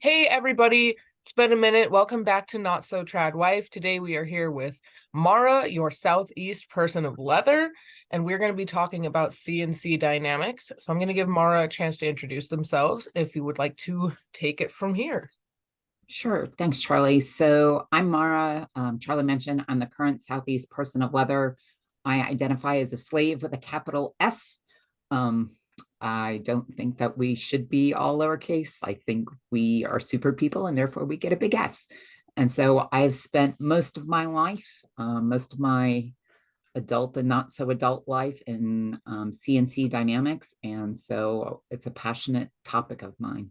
Hey everybody, it's been a minute. Welcome back to Not So Trad Wife. Today we are here with Mara, your Southeast person of leather, and we're going to be talking about CNC Dynamics. So I'm going to give Mara a chance to introduce themselves if you would like to take it from here. Sure. Thanks, Charlie. So I'm Mara. Charlie mentioned I'm the current Southeast person of leather. I identify as a slave with a capital S. Um, I don't think that we should be all lowercase. I think we are super people and therefore we get a big S. And so I've spent most of my life, most of my adult and not so adult life in CNC Dynamics. And so it's a passionate topic of mine.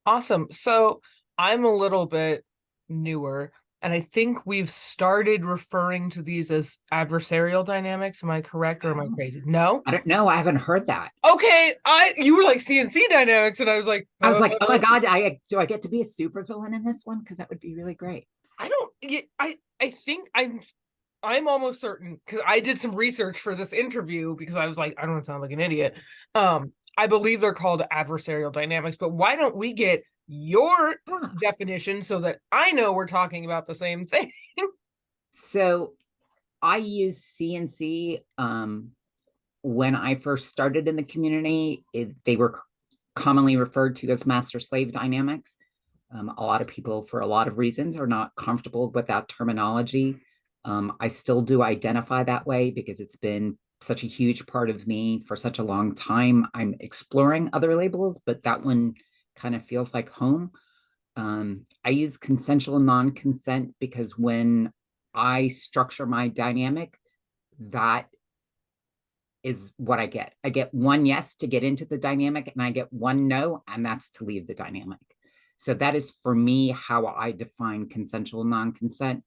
Awesome. So I'm a little bit newer, and I think we've started referring to these as adversarial dynamics. Am I correct or am I crazy? No? I don't know. I haven't heard that. Okay, you were like CNC dynamics, and I was like, I was like, oh my God, I get to be a supervillain in this one? Because that would be really great. I don't. I think I'm almost certain because I did some research for this interview because I was like, I don't want to sound like an idiot. I believe they're called adversarial dynamics, but why don't we get your Ah, definition so that I know we're talking about the same thing? so I use CNC when I first started in the community. They were commonly referred to as master slave dynamics. A lot of people, for a lot of reasons, are not comfortable with that terminology. I still do identify that way because it's been such a huge part of me for such a long time. I'm exploring other labels, but that one kind of feels like home. I use consensual non-consent because when I structure my dynamic, that is what I get. I get one yes to get into the dynamic, and I get one no, and that's to leave the dynamic. So that is for me how I define consensual non-consent.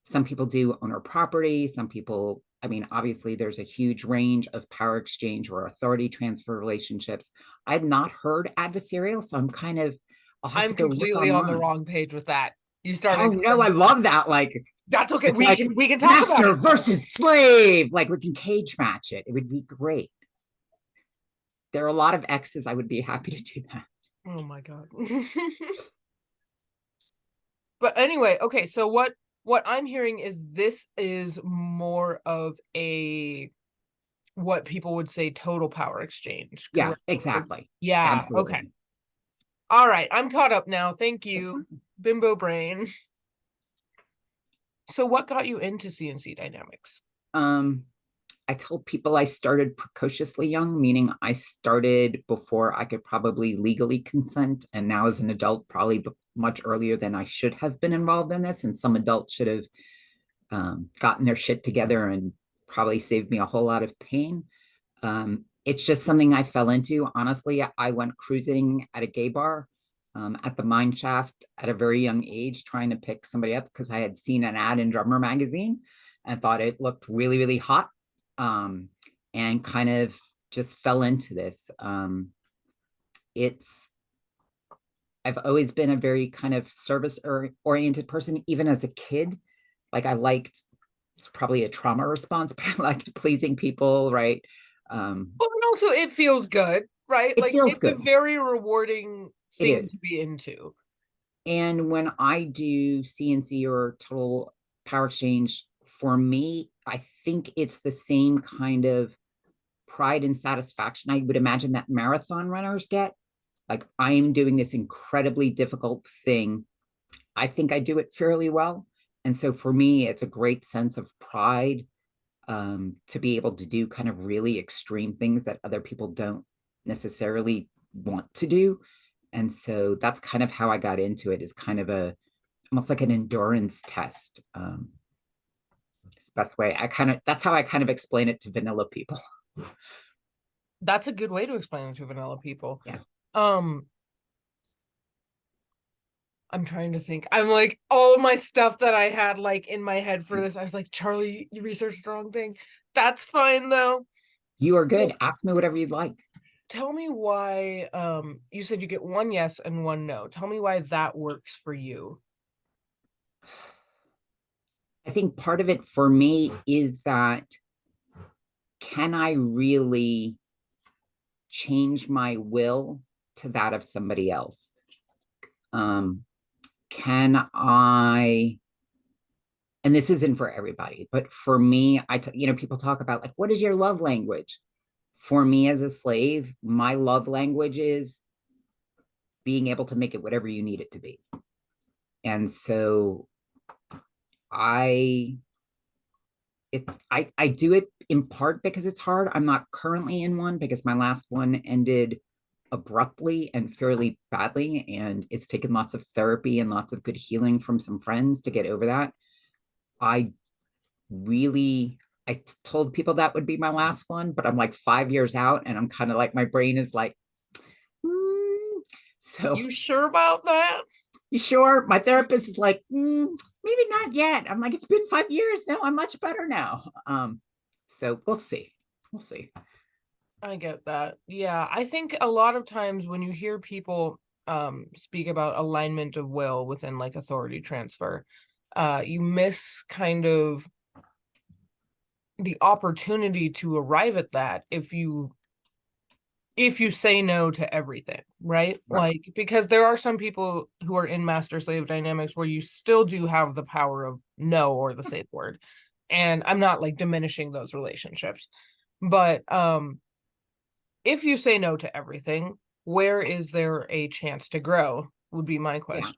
Some people do owner property. Some people, I mean, obviously, there's a huge range of power exchange or authority transfer relationships. I've not heard adversarial, so I'll have to I'm go look completely on the online. wrong page with that. You Oh started no, I love that. Like That's okay. it's We like can talk about master it though. versus slave. Like we can cage match it. It would be great. There are a lot of X's. I would be happy to do that. Oh my god. But anyway, okay, so what I'm hearing is this is more of a what people would say total power exchange, Yeah, correct? exactly. Yeah, okay. Absolutely. All right, I'm caught up now. Thank you, bimbo brain. So what got you into CNC dynamics? Um, I tell people I started precociously young, meaning I started before I could probably legally consent. And now, as an adult, probably much earlier than I should have been involved in this. And some adults should have gotten their shit together and probably saved me a whole lot of pain. It's just something I fell into. Honestly, I went cruising at a gay bar at the mine shaft at a very young age, trying to pick somebody up because I had seen an ad in Drummer magazine and thought it looked really, really hot, um, and kind of just fell into this. It's I've always been a very kind of service oriented person, even as a kid. Like I liked, it's probably a trauma response, but I liked pleasing people, right? Um, Well, and also it feels good, right? it Like feels it's a good. very rewarding It thing to is. be into. And when I do CNC or total power exchange, for me, I think it's the same kind of pride and satisfaction I would imagine that marathon runners get. Like, I am doing this incredibly difficult thing. I think I do it fairly well. And so for me, it's a great sense of pride, to be able to do kind of really extreme things that other people don't necessarily want to do. And so that's kind of how I got into it, is kind of a almost like an endurance test. It's the best way. That's how I kind of explain it to vanilla people. That's a good way to explain it to vanilla people. Yeah. Um, I'm trying to think. I'm like all my stuff that I had like in my head for this. I was like, Charlie, you researched the wrong thing. That's fine though. You are So good. Ask me whatever you'd like. tell me why you said you get one yes and one no. Tell me why that works for you. I think part of it for me is that, can I really change my will to that of somebody else? Um, can I, and this isn't for everybody, but for me, people talk about like, what is your love language? For me as a slave, my love language is being able to make it whatever you need it to be. And so I I do it in part because it's hard. I'm not currently in one because my last one ended abruptly and fairly badly, and it's taken lots of therapy and lots of good healing from some friends to get over that. I really I told people that would be my last one, but I'm like 5 years out, and I'm kind of like my brain is like, so You sure about that? you sure? My therapist is like, maybe not yet. I'm like, it's been 5 years. No, I'm much better now. So we'll see. We'll see. I get that. Yeah, I think a lot of times when you hear people speak about alignment of will within like authority transfer, you miss kind of the opportunity to arrive at that if you say no to everything, right? Right. Like, because there are some people who are in master slave dynamics where you still do have the power of no or the safe word. And I'm not like diminishing those relationships. But if you say no to everything, where is there a chance to grow? Would be my Yeah, question.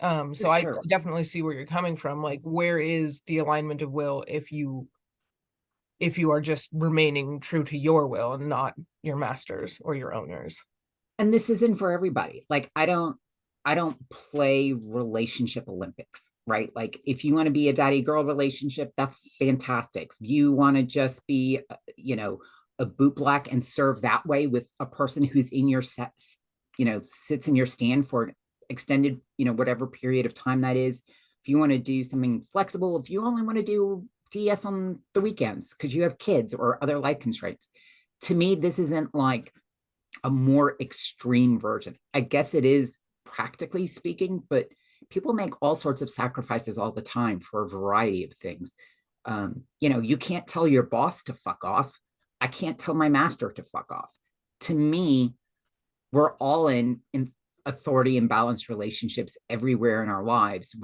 for So I sure. definitely see where you're coming from. Like, where is the alignment of will if you are just remaining true to your will and not your master's or your owner's? And this isn't for everybody. Like I don't play relationship Olympics, right? Like if you want to be a daddy girl relationship, that's fantastic. If you want to just be, a boot black and serve that way with a person who's in your set, sits in your stand for an extended, whatever period of time that is. If you want to do something flexible, if you only want to do DS on the weekends because you have kids or other life constraints, to me, this isn't like a more extreme version. I guess it is practically speaking, but people make all sorts of sacrifices all the time for a variety of things. You can't tell your boss to fuck off. I can't tell my master to fuck off. To me, we're all in authority and balanced relationships everywhere in our lives.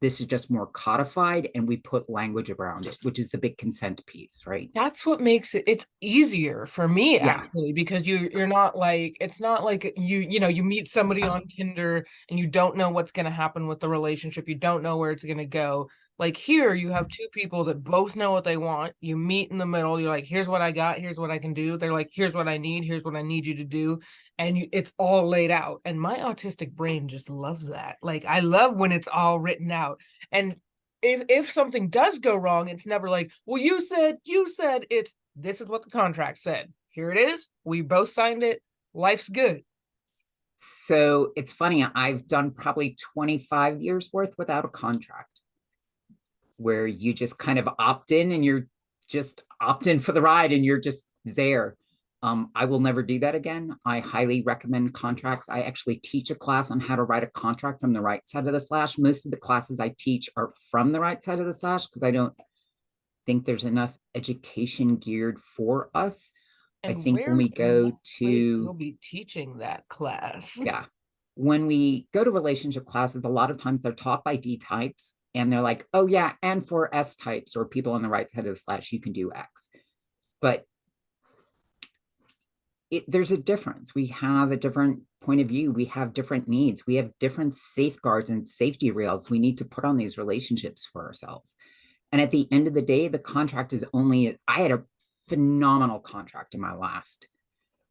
This is just more codified and we put language around it, which is the big consent piece, right? That's what makes it's easier for me Yeah. actually, because you're not like, it's not like you meet somebody on Tinder and you don't know what's going to happen with the relationship, you don't know where it's going to go. Like here you have two people that both know what they want, you meet in the middle, you're like, here's what I got, here's what I can do, they're like, here's what I need, here's what I need you to do, and it's all laid out. And my autistic brain just loves that. Like I love when it's all written out. And if something does go wrong, it's never like, well, you said, it's, this is what the contract said, here it is, we both signed it, life's good. So it's funny, I've done probably 25 years worth without a contract where you just kind of opt in and you're just opt in for the ride and you're just there. I will never do that again. I highly recommend contracts. I actually teach a class on how to write a contract from the right side of the slash. Most of the classes I teach are from the right side of the slash because I don't think there's enough education geared for us. I And think when we where's the go next place you'll to be teaching that class? yeah. When we go to relationship classes, a lot of times they're taught by D types and they're like, oh, yeah, and for S types or people on the right side of the slash, you can do X. But there's a difference. We have a different point of view. We have different needs. We have different safeguards and safety rails we need to put on these relationships for ourselves. And at the end of the day, the contract is only, I had a phenomenal contract in my last,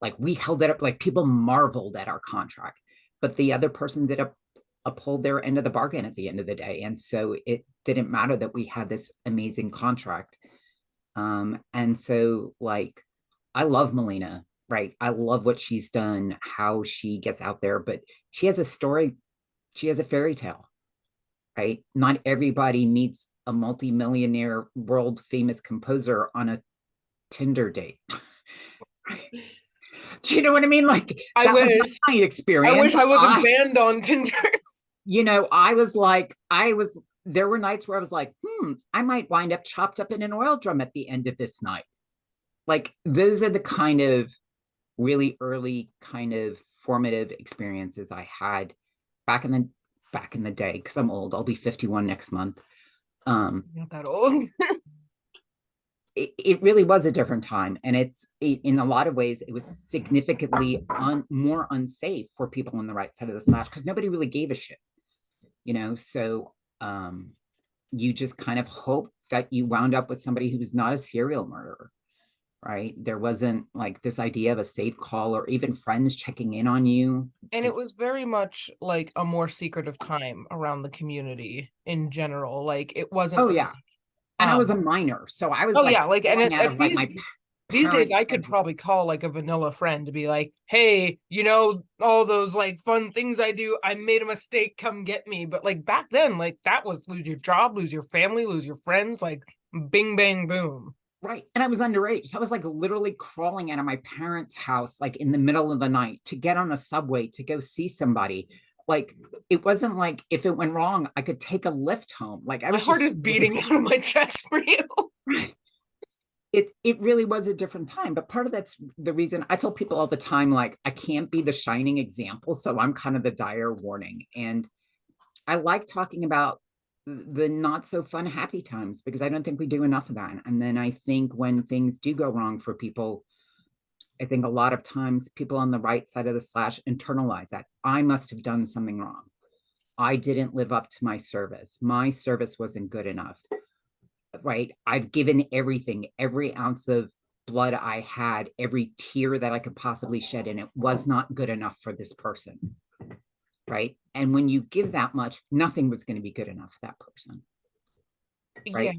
like we held it up, like people marveled at our contract, but the other person did uphold their end of the bargain at the end of the day. And so it didn't matter that we had this amazing contract. And so like, I love Melina, right? I love what she's done, how she gets out there, but she has a story. She has a fairy tale, right? Not everybody meets a multi-millionaire world famous composer on a Tinder date. Do you know what I mean? Like I that was not wish. my I experience. wish I wasn't banned on Tinder. I was like, there were nights where I was like, I might wind up chopped up in an oil drum at the end of this night. Like those are the kind of really early kind of formative experiences I had. back in the day, because I'm old, I'll be 51 next month. Um, Not that old. it really was a different time, and in a lot of ways it was significantly more unsafe for people on the right side of the slash because nobody really gave a shit, so you just kind of hope that you wound up with somebody who was not a serial murderer, right? There wasn't like this idea of a safe call or even friends checking in on you. And it was very much like a more secretive time around the community in general. Like it wasn't Oh like, yeah, and I was a um minor, so I was oh like yeah, like, and going out at of like my these days parents' I could probably call like a vanilla friend to be like, hey, all those like fun things I do, I made a mistake, come get me. But like back then, like that was lose your job, lose your family, lose your friends, like bing bang boom. right. And I was underage. So I was like literally crawling out of my parents' house, like in the middle of the night to get on a subway to go see somebody. Like it wasn't like if it went wrong, I could take a lift home. Like I My was heart just is beating out of my chest for you. it really was a different time. But part of that's the reason I tell people all the time, like I can't be the shining example. So I'm kind of the dire warning. And I like talking about the not so fun happy times because I don't think we do enough of that. And then I think when things do go wrong for people, I think a lot of times people on the right side of the slash internalize that I must have done something wrong. I didn't live up to my service. My service wasn't good enough, right? I've given everything, every ounce of blood I had, every tear that I could possibly shed, and it was not good enough for this person, right? And when you give that much, nothing was going to be good enough for that person, Yeah, right?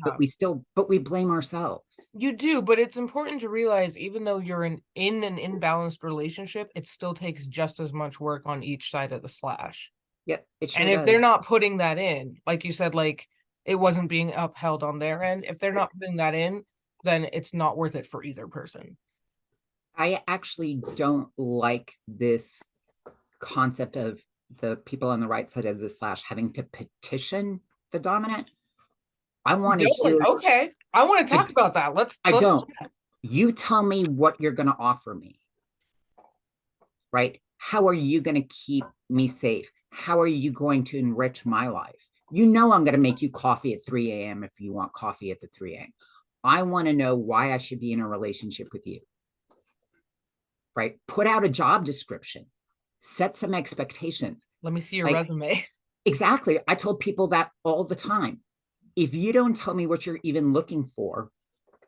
But we blame ourselves. you do, but it's important to realize even though you're in an imbalanced relationship, it still takes just as much work on each side of the slash. Yep, it And sure if does. they're not putting that in, like you said, like it wasn't being upheld on their end, if they're not putting that in, then it's not worth it for either person. I actually don't like this concept of the people on the right side of the slash having to petition the dominant. I want to hear, Okay. I want to I, talk about that. I Let's don't. You tell me what you're going to offer me, right? How are you going to keep me safe? How are you going to enrich my life? You know, I'm going to make you coffee at 3 a.m. if you want coffee at the 3 a.m. I want to know why I should be in a relationship with you, right? Put out a job description, set some expectations. let me see your Like, resume. exactly. I told people that all the time. If you don't tell me what you're even looking for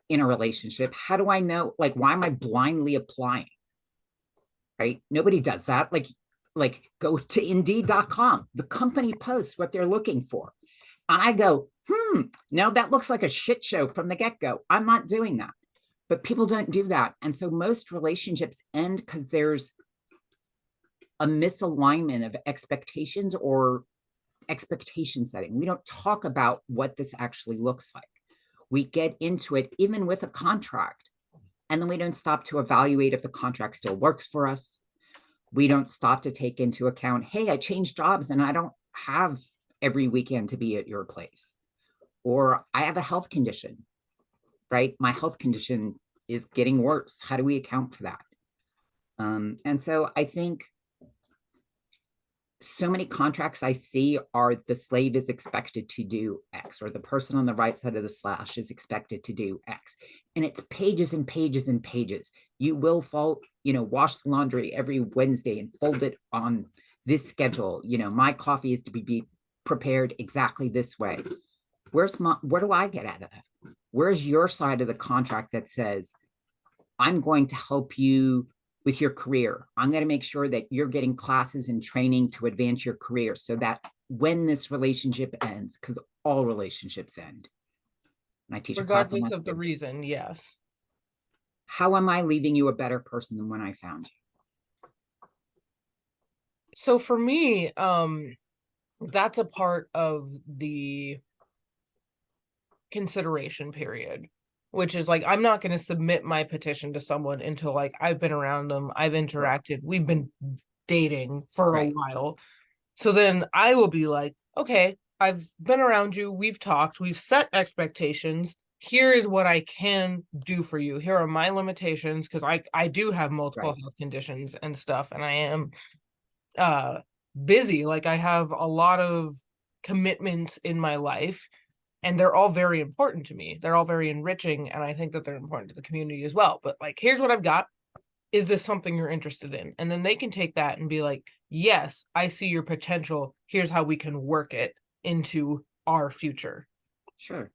in a relationship, how do I know? Like, why am I blindly applying? Right? Nobody does that. Like go to indeed.com. The company posts what they're looking for. And I go, no, that looks like a shit show from the get-go. I'm not doing that. But people don't do that. And so most relationships end because there's a misalignment of expectations or expectation setting. We don't talk about what this actually looks like. We get into it even with a contract, and then we don't stop to evaluate if the contract still works for us. We don't stop to take into account, hey, I changed jobs and I don't have every weekend to be at your place. Or I have a health condition, right? My health condition is getting worse. How do we account for that? And so I think so many contracts I see are the slave is expected to do X, or the person on the right side of the slash is expected to do X. And it's pages and pages and pages. You will wash the laundry every Wednesday and fold it on this schedule. My coffee is to be prepared exactly this way. Where do I get out of that? Where's your side of the contract that says, I'm going to help you with your career. I'm going to make sure that you're getting classes and training to advance your career so that when this relationship ends, because all relationships end, and I teach a class on Regardless that of the too. reason, yes. How am I leaving you a better person than when I found you? So for me, that's a part of the consideration period, which is like I'm not going to submit my petition to someone until like I've been around them, I've interacted, we've been dating for a Right. while. So then I will be like, okay, I've been around you, we've talked, we've set expectations. Here is what I can do for you. Here are my limitations because I do have multiple Right. health conditions and stuff, and I am uh busy. Like I have a lot of commitments in my life, and they're all very important to me. They're all very enriching, and I think that they're important to the community as well. But like, here's what I've got. Is this something you're interested in? And then they can take that and be like, yes, I see your potential. Here's how we can work it into our future. Sure.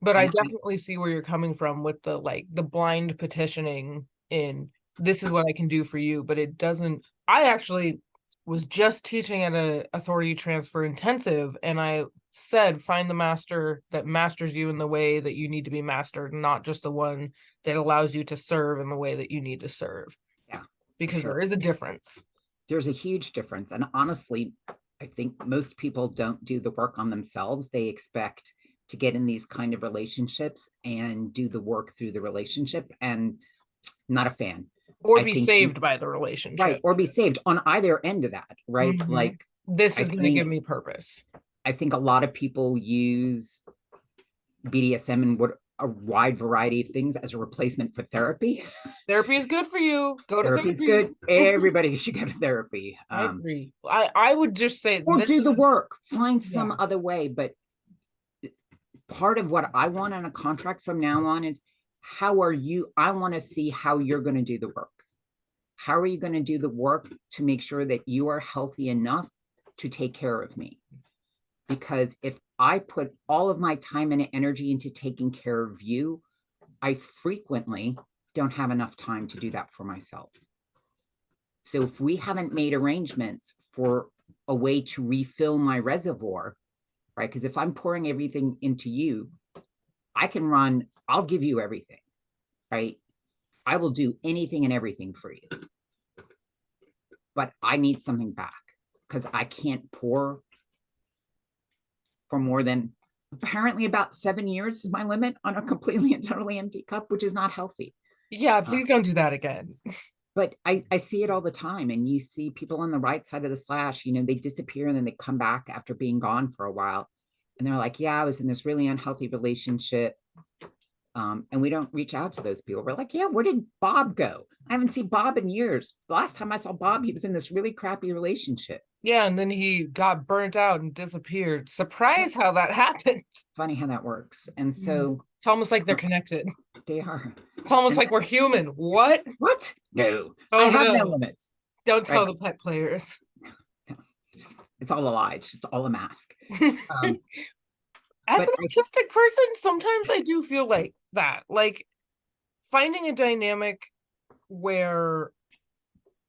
But I And definitely see where you're coming from with the like the blind petitioning in this is what I can do for you, but it doesn't. I actually was just teaching at a authority transfer intensive, and I said find the master that masters you in the way that you need to be mastered, not just the one that allows you to serve in the way that you need to serve. yeah, for Because sure. there is a difference. There's a huge difference. And honestly, I think most people don't do the work on themselves. They expect to get in these kind of relationships and do the work through the relationship, and not a fan. Or I be think saved by the right, relationship. or be saved on either end of that, right? Mhm. Like This I is going to think give me purpose. I think a lot of people use BDSM and what a wide variety of things as a replacement for therapy. Therapy is good for you. Go to Therapy is therapy. good. Everybody should go to therapy. I agree. I would just say Or this do the is work, find some yeah. other way. But part of what I want on a contract from now on is how are you? I want to see how you're going to do the work. How are you going to do the work to make sure that you are healthy enough to take care of me? Because if I put all of my time and energy into taking care of you, I frequently don't have enough time to do that for myself. So if we haven't made arrangements for a way to refill my reservoir, right? Because if I'm pouring everything into you, I can run, I'll give you everything, right? I will do anything and everything for you. But I need something back because I can't pour for more than apparently about 7 years is my limit on a completely and totally empty cup, which is not healthy. Yeah, please don't do that again. But I see it all the time. And you see people on the right side of the slash, they disappear and then they come back after being gone for a while. And they're like, yeah, I was in this really unhealthy relationship. And we don't reach out to those people. We're like, yeah, where did Bob go? I haven't seen Bob in years. The last time I saw Bob, he was in this really crappy relationship. Yeah, and then he got burnt out and disappeared. Surprise how that happens. Funny how that works. And so it's almost like they're connected. they are. It's almost And like we're human. What? what? No, Oh I have no no. limits. Don't tell Right? the pet players. No, it's all a lie. It's just all a mask. As But an autistic person, sometimes I do feel like that. Like finding a dynamic where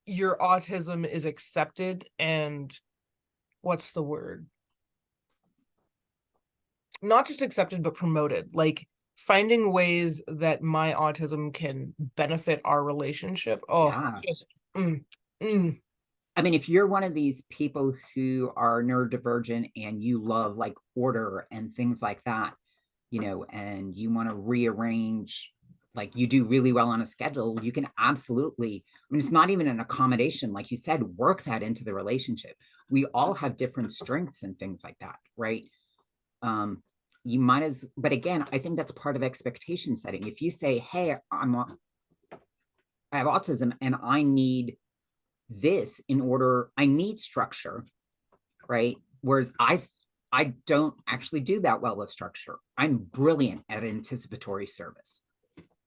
your autism is accepted and what's the word? Not just accepted, but promoted. Like finding ways that my autism can benefit our relationship. Oh, yeah, just mm. I mean, if you're one of these people who are neurodivergent and you love like order and things like that, and you want to rearrange, like you do really well on a schedule, you can absolutely, I mean, it's not even an accommodation. Like you said, work that into the relationship. We all have different strengths and things like that, right? You might as, but again, I think that's part of expectation setting. If you say, hey, I have autism and I need this in order, I need structure, right? Whereas I don't actually do that well with structure. I'm brilliant at anticipatory service.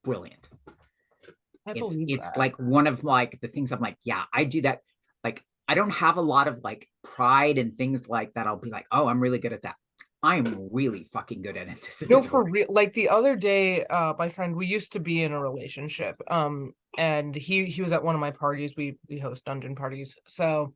Brilliant. I It's believe it's that. like one of like the things I'm like, yeah, I do that. Like I don't have a lot of like pride and things like that. I'll be like, oh, I'm really good at that. I'm really fucking good at No, for anticipatory. real. Like the other day, my friend, we used to be in a relationship. And he was at one of my parties. We host dungeon parties. So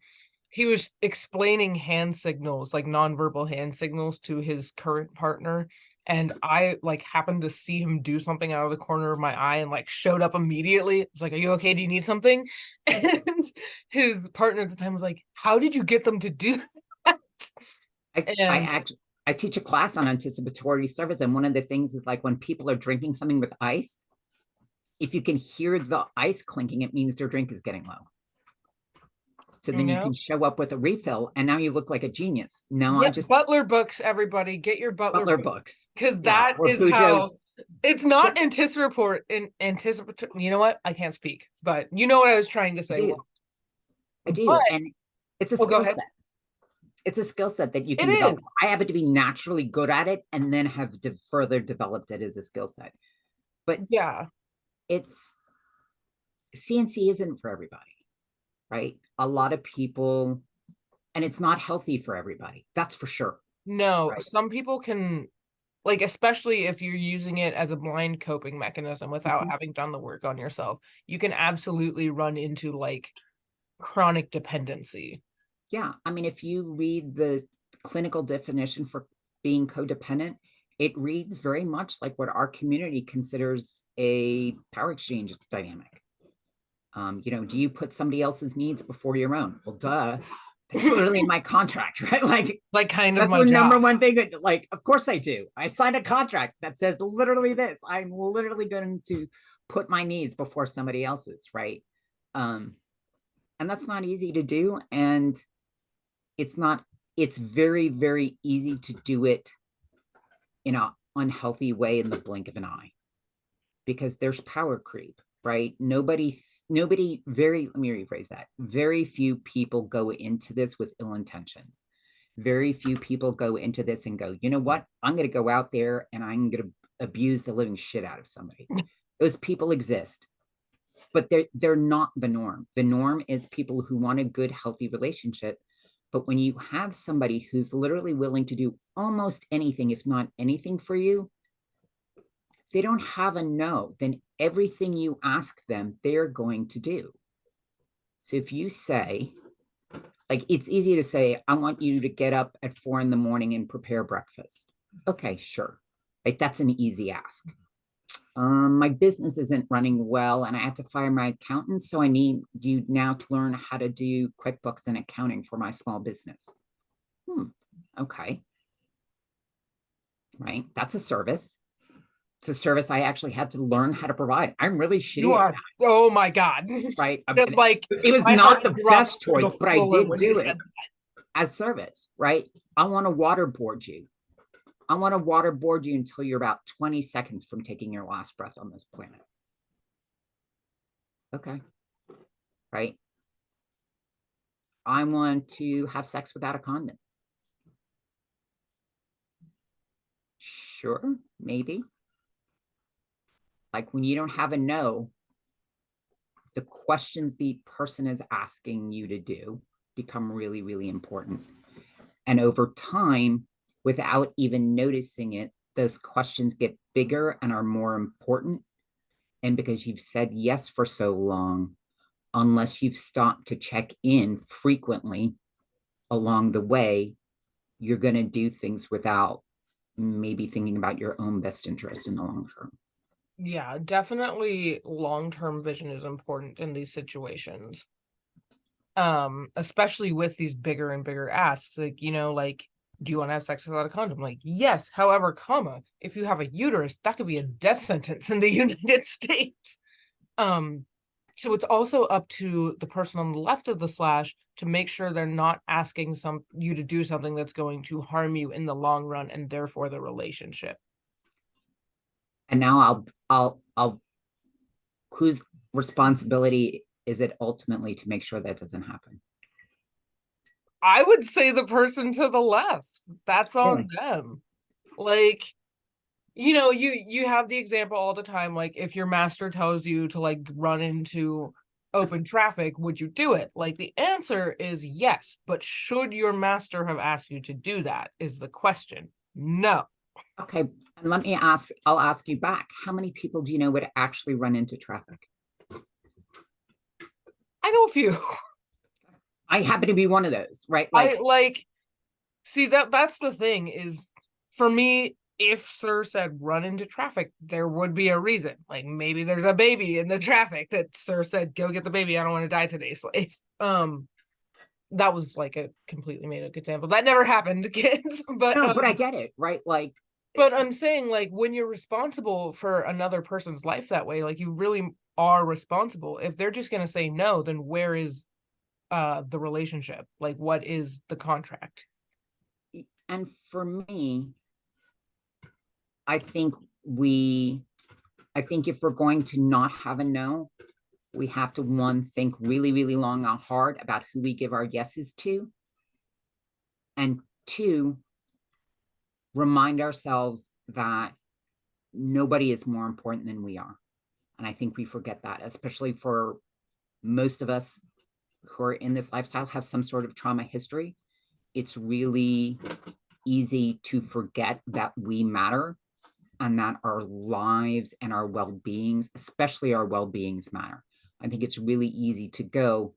he was explaining hand signals, like nonverbal hand signals to his current partner. And I like happened to see him do something out of the corner of my eye and like showed up immediately. I was like, are you okay? Do you need something? And his partner at the time was like, how did you get them to do that? I And actually I teach a class on anticipatory service, and one of the things is like when people are drinking something with ice, if you can hear the ice clinking, it means their drink is getting low. So you then you know, can show up with a refill, and now you look like a genius. No, I yep, just Butler books, everybody. Get your Butler Butler books. books. Because Yeah, that or is Bujo. how it's Yep, not anticipatory. You know what? I can't speak, but you know what I was trying to I say. do. I But do. And It's a Oh, go skill ahead. set. It's a skill set that you It can develop. is. I happen to be naturally good at it and then have further developed it as a skill set. But Yeah. it's CNC isn't for everybody, right? A lot of people, and it's not healthy for everybody. That's for sure. No, Right. some people can, like, especially if you're using it as a blind coping mechanism without Mhm. having done the work on yourself, you can absolutely run into like chronic dependency. Yeah. I mean, if you read the clinical definition for being codependent, it reads very much like what our community considers a power exchange dynamic. Do you put somebody else's needs before your own? Well, duh. It's literally in my contract, right? Like, Like kind of that's my the number job. one thing that, like, of course I do. I signed a contract that says literally this. I'm literally going to put my needs before somebody else's, right? Um, and that's not easy to do. And it's not, it's very, very easy to do it in an unhealthy way in the blink of an eye because there's power creep, right? Nobody, let me rephrase that. Very few people go into this with ill intentions. Very few people go into this and go, you know what? I'm going to go out there and I'm going to abuse the living shit out of somebody. Those people exist, but they're not the norm. The norm is people who want a good, healthy relationship. But when you have somebody who's literally willing to do almost anything, if not anything for you, they don't have a no, then everything you ask them, they're going to do. So if you say, like, it's easy to say, I want you to get up at 4 in the morning and prepare breakfast. Okay, sure. Right. That's an easy ask. My business isn't running well and I had to fire my accountant. So I need you now to learn how to do QuickBooks and accounting for my small business. Okay. Right. That's a service. It's a service I actually had to learn how to provide. I'm really You shitty at are, oh my God. that, right? Like It was my heart not the dropped best to the choice, but I floor did when you do it said as service, right? I want to waterboard you. I want to waterboard you until you're about 20 seconds from taking your last breath on this planet. Okay. Right. I want to have sex without a condom. Sure, maybe. Like when you don't have a no, the questions the person is asking you to do become really, really important. And over time, without even noticing it, those questions get bigger and are more important. And because you've said yes for so long, unless you've stopped to check in frequently along the way, you're going to do things without maybe thinking about your own best interest in the long term. yeah, definitely long-term vision is important in these situations. Especially with these bigger and bigger asks, like, like, do you want to have sex without a condom? Like, yes, however, comma, if you have a uterus, that could be a death sentence in the United States. Um, so it's also up to the person on the left of the slash to make sure they're not asking you to do something that's going to harm you in the long run and therefore the relationship. And now I'll whose responsibility is it ultimately to make sure that doesn't happen? I would say the person to the left. That's on Really? them. Like, you have the example all the time, like if your master tells you to like run into open traffic, would you do it? Like the answer is yes, but should your master have asked you to do that is the question. No. Okay. And I'll ask you back. How many people do you know would actually run into traffic? I know a few. I happen to be one of those, right? I Like, like see that's the thing is, for me, if Sir said run into traffic, there would be a reason. Like maybe there's a baby in the traffic that Sir said, go get the baby. I don't want to die today, slave. That was like a completely made up example. That never happened, kids. no, but I get it, right? Like, But I'm saying, like, when you're responsible for another person's life that way, like you really are responsible. If they're just gonna say no, then where is the relationship? Like, what is the contract? and for me, I think we, I think if we're going to not have a no, We have to, one, think really, really long and hard about who we give our yeses to. And two, remind ourselves that nobody is more important than we are. And I think we forget that, especially for most of us who are in this lifestyle, have some sort of trauma history. It's really easy to forget that we matter and that our lives and our well-beings, especially our well-beings, matter. I think it's really easy to go,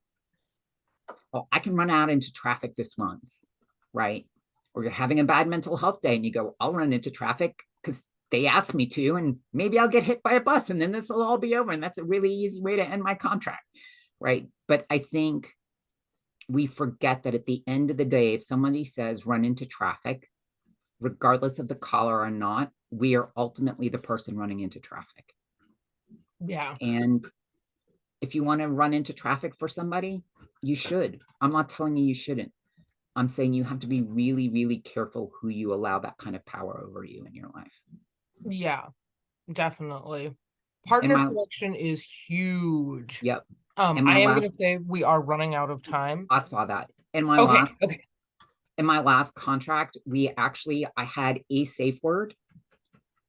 oh, I can run out into traffic this once, right? Or you're having a bad mental health day and you go, I'll run into traffic because they asked me to, and maybe I'll get hit by a bus and then this will all be over. And that's a really easy way to end my contract, right? But I think we forget that at the end of the day, if somebody says run into traffic, regardless of the color or not, we are ultimately the person running into traffic. Yeah. And if you want to run into traffic for somebody, you should. I'm not telling you shouldn't. I'm saying you have to be really, really careful who you allow that kind of power over you in your life. Yeah, definitely. In Partner my, selection is huge. yep. In my I am going to last, say we are running out of time. I saw that. In my Okay, last, okay. in my last contract, I had a safe word,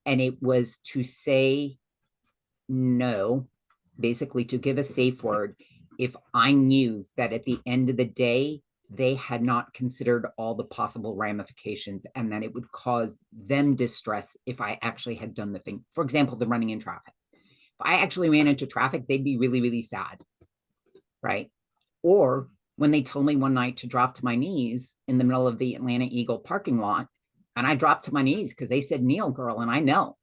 and it was to say no, basically to give a safe word if I knew that at the end of the day, they had not considered all the possible ramifications and that it would cause them distress if I actually had done the thing. For example, the running in traffic. If I actually ran into traffic, they'd be really, really sad, right? Or when they told me one night to drop to my knees in the middle of the Atlanta Eagle parking lot, and I dropped to my knees because they said, kneel, girl, and I knelt.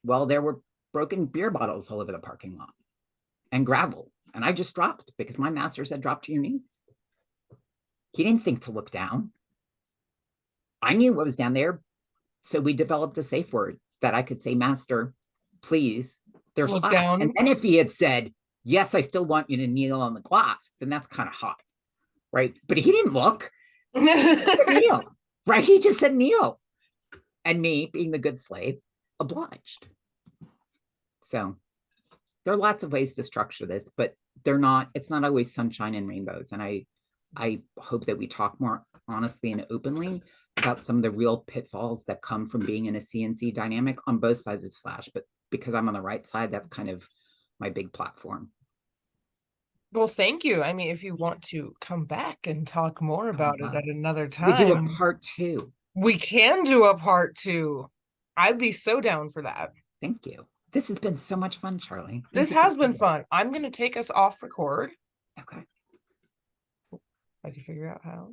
Well, there were broken beer bottles all over the parking lot and gravel. And I just dropped because my master said, drop to your knees. He didn't think to look down. I knew what was down there. So we developed a safe word that I could say, Master, please, there's Look glass. And down. then if he had said, yes, I still want you to kneel on the glass, then that's kind of hot, right? But he didn't look. He said, kneel, right? He just said kneel. And me, being the good slave, obliged. So there are lots of ways to structure this, but it's not always sunshine and rainbows. And I hope that we talk more honestly and openly about some of the real pitfalls that come from being in a CNC dynamic on both sides of slash. But because I'm on the right side, that's kind of my big platform. Well, thank you. I mean, if you want to come back and talk more about it at another We do a time, part two. we can do a part two. I'd be so down for that. Thank you. This has been so much fun, Charlie. This has been fun. I'm going to take us off record. Okay. If I can figure out how.